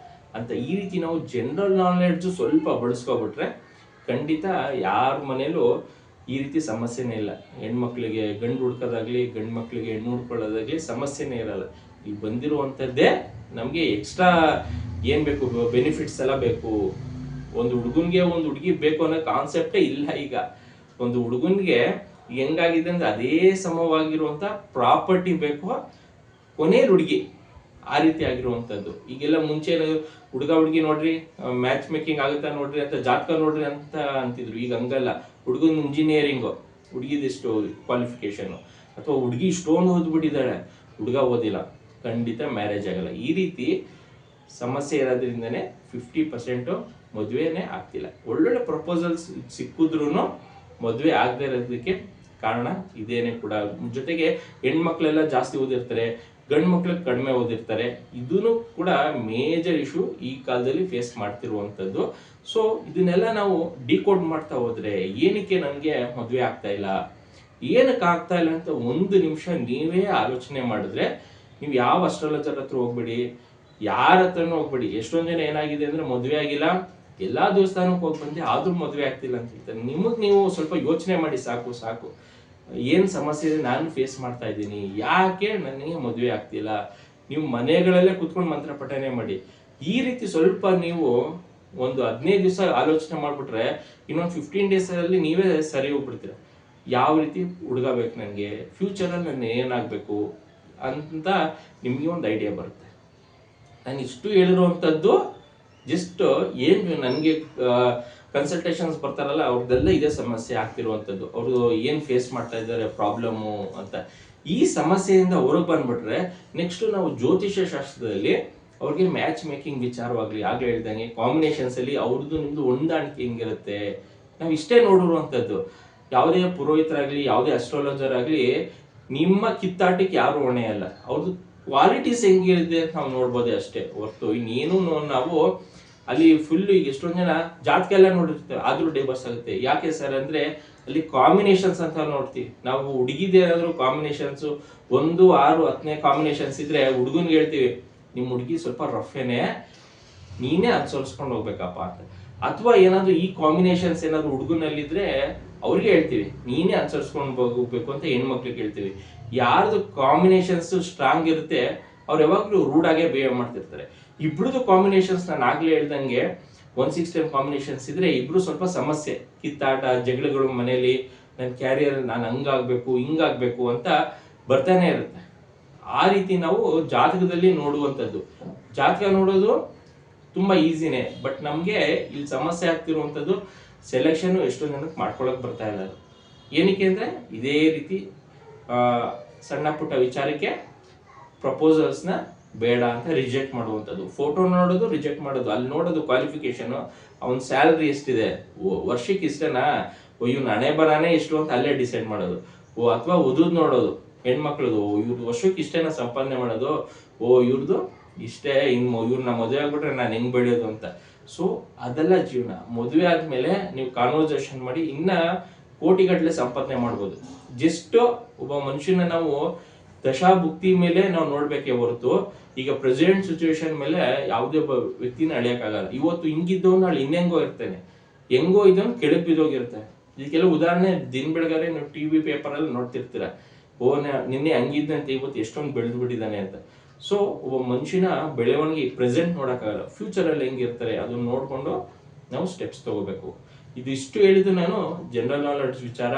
ಅಂತ. ಈ ರೀತಿ ನಾವು ಜನರಲ್ ನಾಲೆಡ್ಜು ಸ್ವಲ್ಪ ಬಳಸ್ಕೊಬಿಟ್ರೆ ಖಂಡಿತ ಯಾರ ಮನೇಲೂ ಈ ರೀತಿ ಸಮಸ್ಯೆನೇ ಇಲ್ಲ. ಹೆಣ್ಮಕ್ಳಿಗೆ ಗಂಡು ಹುಡ್ಕೋದಾಗ್ಲಿ, ಗಂಡು ಮಕ್ಳಿಗೆ ಹೆಣ್ಣು ಹುಡ್ಕೊಳ್ಳೋದಾಗ್ಲಿ ಸಮಸ್ಯೆನೇ ಇರಲ್ಲ. ಇಲ್ಲಿ ಬಂದಿರುವಂಥದ್ದೇ ನಮಗೆ ಎಕ್ಸ್ಟ್ರಾ ಏನು ಬೇಕು, ಬೆನಿಫಿಟ್ಸ್ ಎಲ್ಲ ಬೇಕು. ಒಂದು ಹುಡುಗನ್ಗೆ ಒಂದು ಹುಡುಗಿ ಬೇಕು ಅನ್ನೋ ಕಾನ್ಸೆಪ್ಟೇ ಇಲ್ಲ ಈಗ. ಒಂದು ಹುಡುಗನ್ಗೆ ಹೆಂಗಾಗಿದೆ ಅಂದ್ರೆ ಅದೇ ಸಮವಾಗಿರುವಂಥ ಪ್ರಾಪರ್ಟಿ ಬೇಕು, ಕೊನೆಯಲ್ಲಿ ಹುಡುಗಿ ಆ ರೀತಿ ಆಗಿರುವಂಥದ್ದು. ಈಗೆಲ್ಲ ಮುಂಚೆ ಹುಡುಗಿ ನೋಡ್ರಿ ಮ್ಯಾಚ್ ಮೇಕಿಂಗ್ ಆಗುತ್ತಾ ನೋಡ್ರಿ ಅಂತ, ಜಾತಕ ನೋಡ್ರಿ ಅಂತ ಅಂತಿದ್ರು. ಈಗ ಹಂಗಲ್ಲ. ಹುಡುಗನ ಇಂಜಿನಿಯರಿಂಗು, ಹುಡುಗಿದಿಷ್ಟು ಕ್ವಾಲಿಫಿಕೇಶನು, ಅಥವಾ ಹುಡುಗಿ ಇಷ್ಟೊಂದು ಓದ್ಬಿಟ್ಟಿದ್ದಾಳೆ, ಹುಡುಗ ಓದಿಲ್ಲ, ಖಂಡಿತ ಮ್ಯಾರೇಜ್ ಆಗಲ್ಲ. ಈ ರೀತಿ ಸಮಸ್ಯೆ ಇರೋದ್ರಿಂದನೇ 50% ಮದುವೆನೇ ಆಗ್ತಿಲ್ಲ. ಒಳ್ಳೊಳ್ಳೆ ಪ್ರಪೋಸಲ್ಸ್ ಸಿಕ್ಕಿದ್ರೂ ಮದುವೆ ಆಗದೆ ಇರೋದಕ್ಕೆ ಕಾರಣ ಇದೇನೆ ಕೂಡ. ಜೊತೆಗೆ ಹೆಣ್ಮಕ್ಳೆಲ್ಲ ಜಾಸ್ತಿ ಓದಿರ್ತಾರೆ, ಗಂಡು ಮಕ್ಳಿಗೆ ಕಡಿಮೆ ಓದಿರ್ತಾರೆ. ಇದೂ ಕೂಡ ಮೇಜರ್ ಇಶ್ಯೂ ಈ ಕಾಲದಲ್ಲಿ ಫೇಸ್ ಮಾಡ್ತಿರುವಂಥದ್ದು. ಸೊ ಇದನ್ನೆಲ್ಲ ನಾವು ಡಿಕೋಡ್ ಮಾಡ್ತಾ ಹೋದ್ರೆ ಏನಕ್ಕೆ ನನಗೆ ಮದುವೆ ಆಗ್ತಾ ಇಲ್ಲ, ಏನಕ್ಕೆ ಆಗ್ತಾ ಇಲ್ಲ ಅಂತ ಒಂದು ನಿಮಿಷ ನೀವೇ ಆಲೋಚನೆ ಮಾಡಿದ್ರೆ, ನೀವು ಯಾವ ಅಸ್ಟ್ರಾಲಜರ್ ಹತ್ರ ಹೋಗ್ಬೇಡಿ, ಯಾರ ಹತ್ರನೂ ಹೋಗ್ಬೇಡಿ. ಎಷ್ಟೊಂದು ಜನ ಏನಾಗಿದೆ ಅಂದರೆ ಮದುವೆ ಆಗಿಲ್ಲ, ಎಲ್ಲ ದೇವಸ್ಥಾನಕ್ಕೆ ಹೋಗಿ ಬಂದೆ ಆದ್ರೂ ಮದುವೆ ಆಗ್ತಿಲ್ಲ ಅಂತ ಹೇಳ್ತಾರೆ. ನಿಮಗೆ ನೀವು ಸ್ವಲ್ಪ ಯೋಚನೆ ಮಾಡಿ, ಸಾಕು ಏನು ಸಮಸ್ಯೆ ಇದೆ ನಾನು ಫೇಸ್ ಮಾಡ್ತಾ ಇದ್ದೀನಿ, ಯಾಕೆ ನನಗೆ ಮದುವೆ ಆಗ್ತಿಲ್ಲ. ನೀವು ಮನೆಗಳಲ್ಲೇ ಕುತ್ಕೊಂಡು ಮಂತ್ರ ಪಠನೆ ಮಾಡಿ. ಈ ರೀತಿ ಸ್ವಲ್ಪ ನೀವು ಒಂದು 15 ದಿವಸ ಆಲೋಚನೆ ಮಾಡಿಬಿಟ್ರೆ ಇನ್ನೊಂದು 15 ಡೇಸಲ್ಲಿ ನೀವೇ ಸರಿ ಹೋಗ್ಬಿಡ್ತೀರ. ಯಾವ ರೀತಿ ಹುಡುಗ ಬೇಕು ನನಗೆ, ಫ್ಯೂಚರಲ್ಲಿ ನಾನು ಏನಾಗಬೇಕು ಅಂತ ನಿಮಗೆ ಒಂದು ಐಡಿಯಾ ಬರುತ್ತೆ. ನಾನು ಇಷ್ಟು ಹೇಳಿರುವಂಥದ್ದು ಜಸ್ಟ್ ಏನು ನನಗೆ ಕನ್ಸಲ್ಟೇಷನ್ಸ್ ಬರ್ತಾರಲ್ಲ ಅವ್ರದ್ದೆಲ್ಲ ಇದೇ ಸಮಸ್ಯೆ ಆಗ್ತಿರುವಂಥದ್ದು. ಅವರು ಏನು ಫೇಸ್ ಮಾಡ್ತಾ ಇದ್ದಾರೆ ಪ್ರಾಬ್ಲಮ್ಮು ಅಂತ. ಈ ಸಮಸ್ಯೆಯಿಂದ ಹೊರಗೆ ಬಂದ್ಬಿಟ್ರೆ ನೆಕ್ಸ್ಟು ನಾವು ಜ್ಯೋತಿಷ್ಯ ಶಾಸ್ತ್ರದಲ್ಲಿ ಅವ್ರಿಗೆ ಮ್ಯಾಚ್ ಮೇಕಿಂಗ್ ವಿಚಾರವಾಗಲಿ, ಆಗಲೇ ಹೇಳ್ದಂಗೆ ಕಾಂಬಿನೇಷನ್ಸಲ್ಲಿ ಅವ್ರದ್ದು ನಿಮ್ಮದು ಹೊಂದಾಣಿಕೆ ಹೆಂಗಿರುತ್ತೆ ನಾವು ಇಷ್ಟೇ ನೋಡಿರುವಂಥದ್ದು. ಯಾವುದೇ ಪುರೋಹಿತರಾಗಲಿ, ಯಾವುದೇ ಅಸ್ಟ್ರಾಲಜರ್ ಆಗಲಿ ನಿಮ್ಮ ಕಿತ್ತಾಟಕ್ಕೆ ಯಾರು ಹೊಣೆ ಅಲ್ಲ. ಅವ್ರದ್ದು ಕ್ವಾಲಿಟೀಸ್ ಹೆಂಗಿರುತ್ತೆ ಅಂತ ನಾವು ನೋಡ್ಬೋದೇ ಅಷ್ಟೇ ಹೊರತು ಇನ್ನೇನು ನಾವು ಅಲ್ಲಿ ಫುಲ್. ಈಗ ಎಷ್ಟೊಂದು ಜನ ಜಾತಕ ಎಲ್ಲ ನೋಡಿರ್ತೇವೆ ಆದ್ರೂ ಡೈವರ್ಸ್ ಆಗುತ್ತೆ. ಯಾಕೆ ಸರ್ ಅಂದ್ರೆ ಅಲ್ಲಿ ಕಾಂಬಿನೇಷನ್ಸ್ ಅಂತ ನೋಡ್ತೀವಿ ನಾವು. ಹುಡುಗಿದೇನಾದ್ರು ಕಾಂಬಿನೇಷನ್ಸ್ 1, 6, 10ನೇ ಕಾಂಬಿನೇಷನ್ಸ್ ಇದ್ರೆ ಹುಡುಗನ್ಗೆ ಹೇಳ್ತೀವಿ ನಿಮ್ಮ ಹುಡುಗಿ ಸ್ವಲ್ಪ ರಫೇನೆ, ನೀನೇ ಅನುಸರಿಸ್ಕೊಂಡು ಹೋಗ್ಬೇಕಪ್ಪ ಅಂತ. ಅಥವಾ ಏನಾದ್ರು ಈ ಕಾಂಬಿನೇಷನ್ಸ್ ಏನಾದ್ರು ಹುಡುಗನಲ್ಲಿದ್ರೆ ಅವ್ರಿಗೆ ಹೇಳ್ತೀವಿ ನೀನೇ ಅನುಸರಿಸ್ಕೊಂಡು ಹೋಗ್ಬೇಕು ಅಂತ ಹೆಣ್ಮಕ್ಳಿಗೆ ಹೇಳ್ತೀವಿ. ಯಾರ್ದು ಕಾಂಬಿನೇಷನ್ಸ್ ಸ್ಟ್ರಾಂಗ್ ಇರುತ್ತೆ ಅವ್ರು ಯಾವಾಗಲೂ ರೂಢಾಗೆ ಬಿಹೇವ್ ಮಾಡ್ತಿರ್ತಾರೆ. ಇಬ್ರದ್ದು ಕಾಂಬಿನೇಷನ್ಸ್ ನಾನು ಆಗ್ಲೇ ಹೇಳ್ದಂಗೆ 160 ಕಾಂಬಿನೇಷನ್ಸ್ ಇದ್ರೆ ಇಬ್ರು ಸ್ವಲ್ಪ ಸಮಸ್ಯೆ, ಕಿತ್ತಾಟ, ಜಗಳಗಳು ಮನೇಲಿ. ನನ್ನ ಕ್ಯಾರಿಯರ್ ನಾನು ಹಂಗಾಗ್ಬೇಕು ಹಿಂಗಾಗ್ಬೇಕು ಅಂತ ಬರ್ತಾನೆ ಇರುತ್ತೆ. ಆ ರೀತಿ ನಾವು ಜಾತಕದಲ್ಲಿ ನೋಡುವಂಥದ್ದು. ಜಾತಕ ನೋಡೋದು ತುಂಬಾ ಈಸಿನೇ, ಬಟ್ ನಮಗೆ ಇಲ್ಲಿ ಸಮಸ್ಯೆ ಆಗ್ತಿರುವಂಥದ್ದು ಸೆಲೆಕ್ಷನ್ ಎಷ್ಟೋ ಜನಕ್ಕೆ ಮಾಡ್ಕೊಳಕ್ ಬರ್ತಾ ಇಲ್ಲ. ಏನಕ್ಕೆ ಅಂದರೆ ಇದೇ ರೀತಿ ಸಣ್ಣ ಪುಟ್ಟ ವಿಚಾರಕ್ಕೆ ಪ್ರಪೋಸಲ್ಸ್ನ ಬೇಡ ಅಂತ ರಿಜೆಕ್ಟ್ ಮಾಡುವಂಥದ್ದು. ಫೋಟೋ ನೋಡೋದು ರಿಜೆಕ್ಟ್ ಮಾಡೋದು, ಅಲ್ಲಿ ನೋಡೋದು ಕ್ವಾಲಿಫಿಕೇಶನು, ಅವನ ಸ್ಯಾಲ್ರಿ ಎಷ್ಟಿದೆ, ವರ್ಷಕ್ಕೆ ಇಷ್ಟನಾ, ಇವ್ನ ಹಣೆ ಬರಾನೇ ಇಷ್ಟು ಅಂತ ಅಲ್ಲೇ ಡಿಸೈಡ್ ಮಾಡೋದು. ಅಥವಾ ಓದುದ್ ನೋಡೋದು ಹೆಣ್ಮಕ್ಳದು, ಇವ್ರದ್ದು ವರ್ಷಕ್ಕೆ ಇಷ್ಟೇನ ಸಂಪಾದನೆ ಮಾಡೋದು, ಇವ್ರದ್ದು ಇಷ್ಟೇ, ಇವ್ರನ್ನ ಮದುವೆ ಆಗ್ಬಿಟ್ರೆ ನಾನು ಹೆಂಗ್ ಬೆಳೆಯೋದು ಅಂತ. ಸೊ ಅದೆಲ್ಲ ಜೀವನ. ಮದುವೆ ಆದ್ಮೇಲೆ ನೀವು ಕಾನ್ವರ್ಸೇಷನ್ ಮಾಡಿ ಇನ್ನ ಕೋಟಿಗಟ್ಟಲೆ ಸಂಪಾದನೆ ಮಾಡ್ಬೋದು. ಜಸ್ಟ್ ಒಬ್ಬ ಮನುಷ್ಯನ ನಾವು ದಶಾಭುಕ್ತಿ ಮೇಲೆ ನಾವು ನೋಡ್ಬೇಕೇ ಹೊರತು ಈಗ ಪ್ರೆಸೆಂಟ್ ಸಿಚುವೇಶನ್ ಮೇಲೆ ಯಾವುದೇ ಒಬ್ಬ ವ್ಯಕ್ತಿನ ಅಳಿಯಕ್ಕಾಗಲ್ಲ. ಇವತ್ತು ಹಿಂಗಿದ್ದವ್ ನಾಳೆ ಇನ್ನೆಂಗೋ ಇರ್ತೇನೆ, ಹೆಂಗೋ ಇದನ್ನು ಕೆಳಗೆ ಬಿದ್ದೋಗಿರ್ತಾನೆ. ಇದಕ್ಕೆಲ್ಲ ಉದಾಹರಣೆ ದಿನ ಬೆಳಗಾರೆ ನೀವು ಟಿವಿ ಪೇಪರ್ ಅಲ್ಲಿ ನೋಡ್ತಿರ್ತೀರ, ನಿನ್ನೆ ಹಂಗಿದ್ದಂತೆ ಇವತ್ತು ಎಷ್ಟೊಂದು ಬೆಳೆದು ಬಿಟ್ಟಿದ್ದಾನೆ ಅಂತ. ಸೊ ಒಬ್ಬ ಮನುಷ್ಯನ ಬೆಳವಣಿಗೆ ಪ್ರೆಸೆಂಟ್ ನೋಡಕ್ಕಾಗಲ್ಲ, ಫ್ಯೂಚರ್ ಅಲ್ಲಿ ಹೆಂಗಿರ್ತಾರೆ ಅದನ್ನ ನೋಡ್ಕೊಂಡು ನಾವು ಸ್ಟೆಪ್ಸ್ ತಗೋಬೇಕು. ಇದಿಷ್ಟು ಹೇಳಿದ್ದು ನಾನು ಜನರಲ್ ನಾಲೆಡ್ಜ್ ವಿಚಾರ,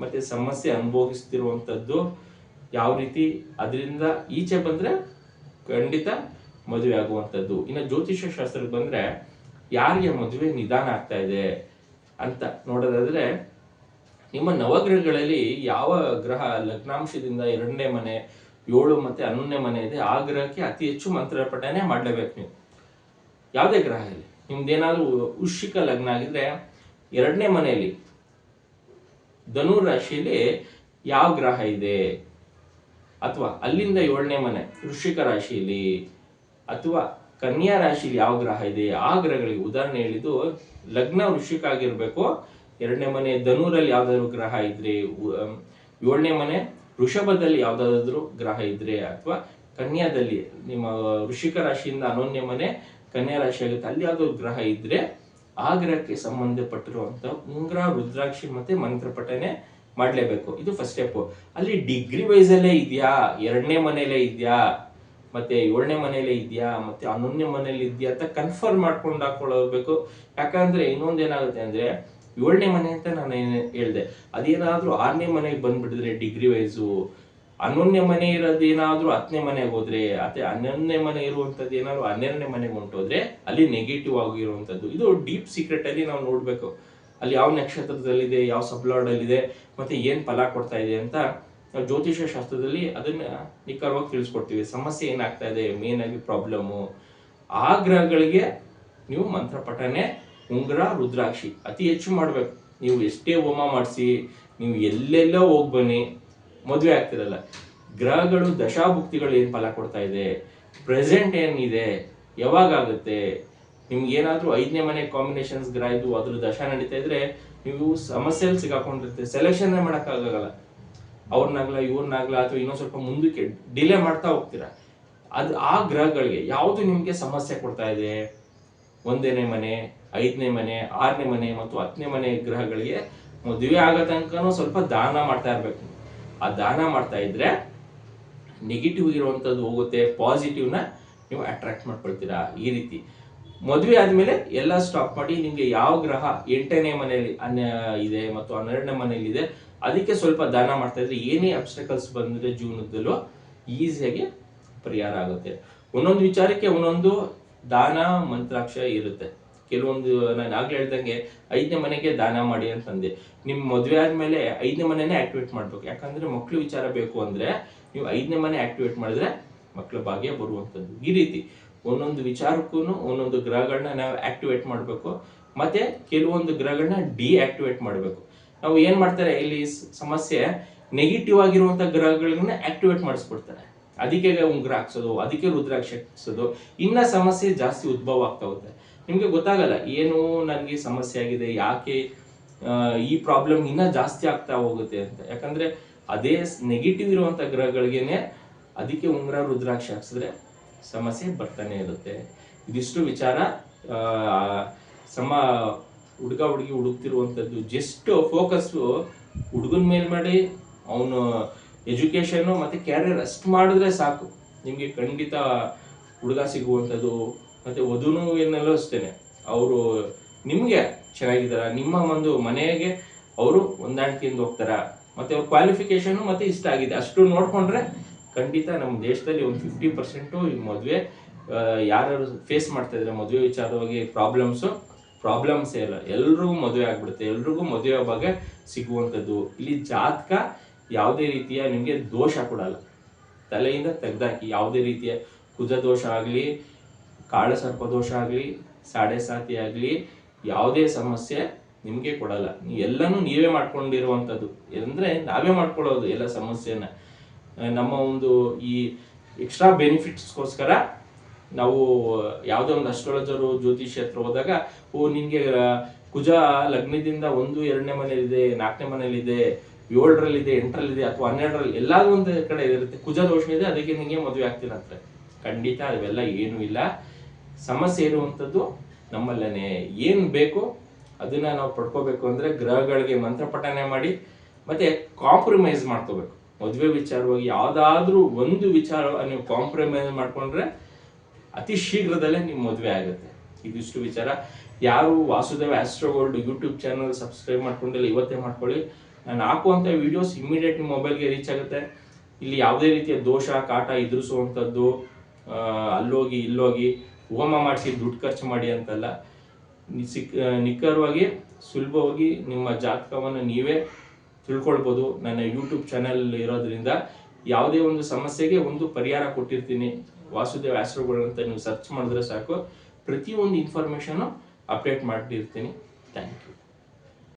ಮತ್ತೆ ಸಮಸ್ಯೆ ಅನುಭವಿಸ್ತಿರುವಂತದ್ದು ಯಾವ ರೀತಿ, ಅದರಿಂದ ಈಚೆ ಬಂದ್ರೆ ಖಂಡಿತ ಮದುವೆ ಆಗುವಂಥದ್ದು. ಇನ್ನು ಜ್ಯೋತಿಷ್ಯ ಶಾಸ್ತ್ರಕ್ಕೆ ಬಂದ್ರೆ ಯಾರಿಗೆ ಮದುವೆ ನಿಧಾನ ಆಗ್ತಾ ಇದೆ ಅಂತ ನೋಡೋದಾದ್ರೆ, ನಿಮ್ಮ ನವಗ್ರಹಗಳಲ್ಲಿ ಯಾವ ಗ್ರಹ ಲಗ್ನಾಂಶದಿಂದ 2ನೇ ಮನೆ, 7 ಮತ್ತೆ 11ನೇ ಮನೆ ಇದೆ, ಆ ಗ್ರಹಕ್ಕೆ ಅತಿ ಹೆಚ್ಚು ಮಂತ್ರ ಪಠನೆ ಮಾಡ್ಲೇಬೇಕು ನೀವು. ಯಾವುದೇ ಗ್ರಹ ಇಲ್ಲಿ, ನಿಮ್ದೇನಾದ್ರೂ ವೃಶ್ಚಿಕ ಲಗ್ನ ಆಗಿದ್ರೆ 2ನೇ ಮನೆಯಲ್ಲಿ ಧನು ರಾಶಿಯಲ್ಲಿ ಯಾವ ಗ್ರಹ ಇದೆ, ಅಥವಾ ಅಲ್ಲಿಂದ 7ನೇ ಮನೆ ವೃಶ್ಚಿಕ ರಾಶಿಯಲ್ಲಿ ಅಥವಾ ಕನ್ಯಾ ರಾಶಿಯಲ್ಲಿ ಯಾವ ಗ್ರಹ ಇದೆ, ಆ ಗ್ರಹಗಳಿಗೆ ಉದಾಹರಣೆ ಹೇಳಿದ್ದು, ಲಗ್ನ ವೃಶ್ಚಿಕ ಆಗಿರ್ಬೇಕು, 2ನೇ ಮನೆ ಧನುರಲ್ಲಿ ಯಾವ್ದಾದ್ರು ಗ್ರಹ ಇದ್ರೆ, 7ನೇ ಮನೆ ವೃಷಭದಲ್ಲಿ ಯಾವ್ದಾದ್ರು ಗ್ರಹ ಇದ್ರೆ, ಅಥವಾ ಕನ್ಯಾದಲ್ಲಿ ನಿಮ್ಮ ವೃಶ್ಚಿಕ ರಾಶಿಯಿಂದ 11ನೇ ಮನೆ ಕನ್ಯಾ ರಾಶಿ ಆಗುತ್ತೆ, ಅಲ್ಲಿ ಯಾವ್ದಾದ್ರು ಗ್ರಹ ಇದ್ರೆ ಆ ಗ್ರಹಕ್ಕೆ ಸಂಬಂಧಪಟ್ಟಿರುವಂತ ಉಂಗ್ರ, ರುದ್ರಾಕ್ಷಿ ಮತ್ತೆ ಮಂತ್ರ ಪಠನೆ ಮಾಡ್ಲೇಬೇಕು. ಇದು ಫಸ್ಟ್ ಸ್ಟೆಪ್. ಅಲ್ಲಿ ಡಿಗ್ರಿ ವೈಸ್ ಅಲ್ಲೇ ಇದೆಯಾ, 2ನೇ ಮನೆಯಲ್ಲೇ ಇದೆಯಾ, ಮತ್ತೆ 7ನೇ ಮನೆಯಲ್ಲೇ ಇದೆಯಾ, ಮತ್ತೆ 11ನೇ ಮನೆಯಲ್ಲಿ ಇದೆಯಾ ಅಂತ ಕನ್ಫರ್ಮ್ ಮಾಡ್ಕೊಂಡು ಹಾಕೊಳ್ಳಬೇಕು. ಯಾಕಂದ್ರೆ ಇನ್ನೊಂದೇನಾಗುತ್ತೆ ಅಂದ್ರೆ, 7ನೇ ಮನೆ ಅಂತ ನಾನು ಹೇಳ್ದೆ, ಅದೇನಾದ್ರೂ 6ನೇ ಮನೆಗೆ ಬಂದ್ಬಿಟ್ಟಿದ್ರೆ ಡಿಗ್ರಿ ವೈಸು, 11ನೇ ಮನೆ ಇರೋದು ಏನಾದ್ರೂ 10ನೇ ಮನೆಗೆ ಹೋದ್ರೆ, ಅಥವಾ 11ನೇ ಮನೆ ಇರುವಂತದ್ದು ಏನಾದ್ರು 12ನೇ ಮನೆಗೆ ಹೊಂಟೋದ್ರೆ ಅಲ್ಲಿ ನೆಗೆಟಿವ್ ಆಗಿರುವಂತದ್ದು. ಇದು ಡೀಪ್ ಸೀಕ್ರೆಟ್ ಅಲ್ಲಿ ನಾವು ನೋಡ್ಬೇಕು. ಅಲ್ಲಿ ಯಾವ ನಕ್ಷತ್ರದಲ್ಲಿದೆ, ಯಾವ ಸಬ್ಲಾರ್ಡ್ ಅಲ್ಲಿ ಇದೆ, ಮತ್ತೆ ಏನ್ ಫಲ ಕೊಡ್ತಾ ಇದೆ ಅಂತ ನಾವು ಜ್ಯೋತಿಷ್ಯ ಶಾಸ್ತ್ರದಲ್ಲಿ ಅದನ್ನ ನಿಖರವಾಗಿ ತಿಳಿಸ್ಕೊಡ್ತೀವಿ. ಸಮಸ್ಯೆ ಏನಾಗ್ತಾ ಇದೆ, ಮೇನ್ ಆಗಿ ಪ್ರಾಬ್ಲಮ್ಮು, ಆ ಗ್ರಹಗಳಿಗೆ ನೀವು ಮಂತ್ರ ಪಠನೆ, ಉಂಗ್ರ, ರುದ್ರಾಕ್ಷಿ ಅತಿ ಹೆಚ್ಚು ಮಾಡ್ಬೇಕು. ನೀವು ಎಷ್ಟೇ ಹೋಮ ಮಾಡಿಸಿ, ನೀವು ಎಲ್ಲೆಲ್ಲೋ ಹೋಗಿ ಬನ್ನಿ, ಮದುವೆ ಆಗ್ತಿರಲ್ಲ. ಗ್ರಹಗಳು ದಶಾಭುಕ್ತಿಗಳು ಏನ್ ಫಲ ಕೊಡ್ತಾ ಇದೆ, ಪ್ರೆಸೆಂಟ್ ಏನಿದೆ, ಯಾವಾಗ ಆಗುತ್ತೆ, ನಿಮ್ಗೆ ಏನಾದ್ರೂ 5ನೇ ಮನೆ ಕಾಂಬಿನೇಷನ್ಸ್ ಗ್ರಹ ಇದು ಅದ್ರ ದಶಾ ನಡೀತಾ ಇದ್ರೆ ನೀವು ಸಮಸ್ಯೆಯಲ್ಲಿ ಸಿಗಾಕೊಂಡಿರ್ತೀವಿ, ಸೆಲೆಕ್ಷನ್ ಮಾಡಕ್ಕಾಗಲ್ಲ. ಅವ್ರನ್ನಾಗ್ಲ ಇವ್ರನ್ನಾಗ್ಲ ಅಥವಾ ಇನ್ನೊಂದ್ ಸ್ವಲ್ಪ ಮುಂದಕ್ಕೆ ಡಿಲೇ ಮಾಡ್ತಾ ಹೋಗ್ತೀರಾ. ಅದು ಆ ಗ್ರಹಗಳಿಗೆ ಯಾವುದು ನಿಮ್ಗೆ ಸಮಸ್ಯೆ ಕೊಡ್ತಾ ಇದೆ, 1ನೇ ಮನೆ, 5ನೇ ಮನೆ, 6ನೇ ಮನೆ ಮತ್ತು 10ನೇ ಮನೆ ಗ್ರಹಗಳಿಗೆ ಮದುವೆ ಆಗೋ ತನಕನೂ ಸ್ವಲ್ಪ ದಾನ ಮಾಡ್ತಾ ಇರ್ಬೇಕು. ಆ ದಾನ ಮಾಡ್ತಾ ಇದ್ರೆ ನೆಗೆಟಿವ್ ಇರುವಂತದ್ದು ಹೋಗುತ್ತೆ, ಪಾಸಿಟಿವ್ನ ನೀವು ಅಟ್ರಾಕ್ಟ್ ಮಾಡ್ಕೊಳ್ತೀರಾ. ಈ ರೀತಿ ಮದುವೆ ಆದ್ಮೇಲೆ ಎಲ್ಲ ಸ್ಟಾಪ್ ಮಾಡಿ, ನಿಮ್ಗೆ ಯಾವ ಗ್ರಹ 8ನೇ ಮನೆಯಲ್ಲಿ ಇದೆ ಮತ್ತು 12ನೇ ಮನೆಯಲ್ಲಿ ಇದೆ ಅದಕ್ಕೆ ಸ್ವಲ್ಪ ದಾನ ಮಾಡ್ತಾ ಇದ್ರೆ ಏನೇ ಅಬ್ಸ್ಟಕಲ್ಸ್ ಬಂದ್ರೆ ಜೀವನದಲ್ಲೂ ಈಸಿಯಾಗಿ ಪರಿಹಾರ ಆಗುತ್ತೆ. ಒಂದೊಂದು ವಿಚಾರಕ್ಕೆ ಒಂದೊಂದು ದಾನ ಮಂತ್ರಾಕ್ಷ ಇರುತ್ತೆ. ಕೆಲವೊಂದು ನಾನು ಆಗ್ಲೇ ಹೇಳ್ದಂಗೆ 5ನೇ ಮನೆಗೆ ದಾನ ಮಾಡಿ ಅಂತಂದೆ. ನಿಮ್ ಮದುವೆ ಆದ್ಮೇಲೆ 5ನೇ ಮನೆನೇ ಆಕ್ಟಿವೇಟ್ ಮಾಡ್ಬೇಕು. ಯಾಕಂದ್ರೆ ಮಕ್ಳು ವಿಚಾರ ಬೇಕು ಅಂದ್ರೆ ನೀವು 5ನೇ ಮನೆ ಆಕ್ಟಿವೇಟ್ ಮಾಡಿದ್ರೆ ಮಕ್ಳ ಭಾಗ್ಯ ಬರುವಂತದ್ದು. ಈ ರೀತಿ ಒಂದೊಂದು ವಿಚಾರಕ್ಕೂ ಒಂದೊಂದು ಗ್ರಹಗಳನ್ನ ನಾವು ಆಕ್ಟಿವೇಟ್ ಮಾಡಬೇಕು, ಮತ್ತೆ ಕೆಲವೊಂದು ಗ್ರಹಗಳನ್ನ ಡಿಆಕ್ಟಿವೇಟ್ ಮಾಡಬೇಕು. ನಾವು ಏನ್ ಮಾಡ್ತಾರೆ ಇಲ್ಲಿ ಸಮಸ್ಯೆ, ನೆಗೆಟಿವ್ ಆಗಿರುವಂತ ಗ್ರಹಗಳನ್ನ ಆಕ್ಟಿವೇಟ್ ಮಾಡಿಸ್ಬಿಡ್ತಾರೆ, ಅದಕ್ಕೆ ಉಂಗ್ರ ಹಾಕ್ಸೋದು, ಅದಕ್ಕೆ ರುದ್ರಾಕ್ಷಿ ಹಾಕ್ಸೋದು, ಇನ್ನ ಸಮಸ್ಯೆ ಜಾಸ್ತಿ ಉದ್ಭವ ಆಗ್ತಾ ಹೋಗುತ್ತೆ. ನಿಮ್ಗೆ ಗೊತ್ತಾಗಲ್ಲ ಏನು ನನ್ಗೆ ಸಮಸ್ಯೆ ಆಗಿದೆ, ಯಾಕೆ ಈ ಪ್ರಾಬ್ಲಮ್ ಇನ್ನ ಜಾಸ್ತಿ ಆಗ್ತಾ ಹೋಗುತ್ತೆ ಅಂತ. ಯಾಕಂದ್ರೆ ಅದೇ ನೆಗೆಟಿವ್ ಇರುವಂತ ಗ್ರಹಗಳಿಗೇನೆ ಅದಕ್ಕೆ ಉಂಗ್ರ, ರುದ್ರಾಕ್ಷಿ ಹಾಕ್ಸಿದ್ರೆ ಸಮಸ್ಯೆ ಬರ್ತಾನೆ ಇರುತ್ತೆ. ಇದಿಷ್ಟು ವಿಚಾರ. ಹುಡುಗ ಹುಡುಗಿ ಹುಡುಕ್ತಿರುವಂಥದ್ದು ಜಸ್ಟ್ ಫೋಕಸ್ ಹುಡುಗನ ಮೇಲೆ ಮಾಡಿ, ಅವನು ಎಜುಕೇಶನ್ ಮತ್ತೆ ಕ್ಯಾರಿಯರ್ ಅಷ್ಟು ಮಾಡಿದ್ರೆ ಸಾಕು, ನಿಮ್ಗೆ ಖಂಡಿತ ಹುಡುಗ ಸಿಗುವಂಥದ್ದು. ಮತ್ತೆ ವಧುನು ಏನಲ್ಲೂ ಅಷ್ಟೇನೆ, ಅವರು ನಿಮ್ಗೆ ಚೆನ್ನಾಗಿದ್ದಾರ, ನಿಮ್ಮ ಒಂದು ಮನೆಗೆ ಅವರು ಹೊಂದಾಣಿಕೆಯಿಂದ ಹೋಗ್ತಾರ, ಮತ್ತೆ ಅವ್ರ ಕ್ವಾಲಿಫಿಕೇಶನ್ ಮತ್ತೆ ಇಷ್ಟ ಆಗಿದೆ, ಅಷ್ಟು ನೋಡ್ಕೊಂಡ್ರೆ ಖಂಡಿತ ನಮ್ಮ ದೇಶದಲ್ಲಿ ಒಂದು 50% ಈ ಮದುವೆ ಯಾರು ಫೇಸ್ ಮಾಡ್ತಾ ಇದ್ರೆ ಮದುವೆ ವಿಚಾರವಾಗಿ ಪ್ರಾಬ್ಲಮ್ಸೇ ಇಲ್ಲ, ಎಲ್ರಿಗೂ ಮದುವೆ ಆಗ್ಬಿಡುತ್ತೆ, ಎಲ್ರಿಗೂ ಮದುವೆ ಬಗ್ಗೆ ಸಿಗುವಂಥದ್ದು. ಇಲ್ಲಿ ಜಾತಕ ಯಾವುದೇ ರೀತಿಯ ನಿಮ್ಗೆ ದೋಷ ಕೊಡಲ್ಲ, ತಲೆಯಿಂದ ತೆಗ್ದಾಕಿ. ಯಾವುದೇ ರೀತಿಯ ಕುಜ ದೋಷ ಆಗ್ಲಿ, ಕಾಳ ಸರ್ಪ ದೋಷ ಆಗ್ಲಿ, ಸಾಡೆ ಸಾತಿ ಆಗ್ಲಿ, ಯಾವುದೇ ಸಮಸ್ಯೆ ನಿಮಗೆ ಕೊಡಲ್ಲ. ಎಲ್ಲನೂ ನೀವೇ ಮಾಡ್ಕೊಂಡಿರುವಂಥದ್ದು, ಅಂದರೆ ನಾವೇ ಮಾಡ್ಕೊಳ್ಳೋದು ಎಲ್ಲ ಸಮಸ್ಯೆನ. ನಮ್ಮ ಒಂದು ಈ ಎಕ್ಸ್ಟ್ರಾ ಬೆನಿಫಿಟ್ಸ್ಗೋಸ್ಕರ ನಾವು ಯಾವುದೇ ಒಂದು ಅಸ್ಟ್ರಾಲಜರು ಜ್ಯೋತಿಷ್ಯ ಹತ್ರ ಹೋದಾಗ, ನಿನಗೆ ಕುಜ ಲಗ್ನದಿಂದ 1, 2ನೇ ಮನೇಲಿದೆ, 4ನೇ ಮನೇಲಿದೆ, 7ರಲ್ಲಿದೆ, 8ರಲ್ಲಿದೆ ಅಥವಾ 12ರಲ್ಲಿ ಎಲ್ಲಾದ್ರೂ ಒಂದು ಕಡೆ ಇರುತ್ತೆ, ಕುಜ ದೋಷ ಇದೆ, ಅದಕ್ಕೆ ನಿಮಗೆ ಮದುವೆ ಆಗ್ತಿಲ್ಲ ಅಂತ. ಖಂಡಿತ ಅವೆಲ್ಲ ಏನೂ ಇಲ್ಲ. ಸಮಸ್ಯೆ ಇರುವಂಥದ್ದು ನಮ್ಮಲ್ಲೇ. ಏನು ಬೇಕು ಅದನ್ನ ನಾವು ಪಡ್ಕೋಬೇಕು ಅಂದರೆ ಗ್ರಹಗಳಿಗೆ ಮಂತ್ರ ಪಠನೆ ಮಾಡಿ ಮತ್ತೆ ಕಾಂಪ್ರಮೈಸ್ ಮಾಡ್ಕೋಬೇಕು. ಮದುವೆ ವಿಚಾರವಾಗಿ ಯಾವುದಾದ್ರೂ ಒಂದು ವಿಚಾರ ನೀವು ಕಾಂಪ್ರಮೈಸ್ ಮಾಡ್ಕೊಂಡ್ರೆ ಅತಿ ಶೀಘ್ರದಲ್ಲೇ ನಿಮ್ಮ ಮದುವೆ ಆಗುತ್ತೆ. ಇದಿಷ್ಟು ವಿಚಾರ. ಯಾರು Vasudeva astro gold YouTube channel subscribe ಮಾಡ್ಕೊಂಡಿಲ್ಲ ಇವತ್ತೇ ಮಾಡ್ಕೊಳ್ಳಿ. ನಾನು ಹಾಕುವಂಥ ವಿಡಿಯೋಸ್ ಇಮ್ಮಿಡಿಯೇಟ್ ನಿಮ್ಮ ಮೊಬೈಲ್ಗೆ ರೀಚ್ ಆಗುತ್ತೆ. ಇಲ್ಲಿ ಯಾವುದೇ ರೀತಿಯ ದೋಷ ಕಾಟ ಎದುರಿಸುವಂಥದ್ದು, ಅಲ್ಲೋಗಿ ಇಲ್ಲೋಗಿ ಹೋಮ ಮಾಡಿಸಿ ದುಡ್ಡು ಖರ್ಚು ಮಾಡಿ ಅಂತಲ್ಲ. ನಿಖರವಾಗಿ ಸುಲಭವಾಗಿ ನಿಮ್ಮ ಜಾತಕವನ್ನು ನೀವೇ ತಿಳ್ಕೊಳ್ಬೋದು. ನನ್ನ ಯೂಟ್ಯೂಬ್ ಚಾನಲ್ ಇರೋದ್ರಿಂದ ಯಾವುದೇ ಒಂದು ಸಮಸ್ಯೆಗೆ ಒಂದು ಪರಿಹಾರ ಕೊಟ್ಟಿರ್ತೀನಿ. ವಾಸುದೇವ ಆಸ್ಟ್ರೋ ಗೋಲ್ಡ್ ಅಂತ ನೀವು ಸರ್ಚ್ ಮಾಡಿದ್ರೆ ಸಾಕು, ಪ್ರತಿಯೊಂದು ಇನ್ಫಾರ್ಮೇಷನು ಅಪ್ಡೇಟ್ ಮಾಡಿರ್ತೀನಿ. Thank you.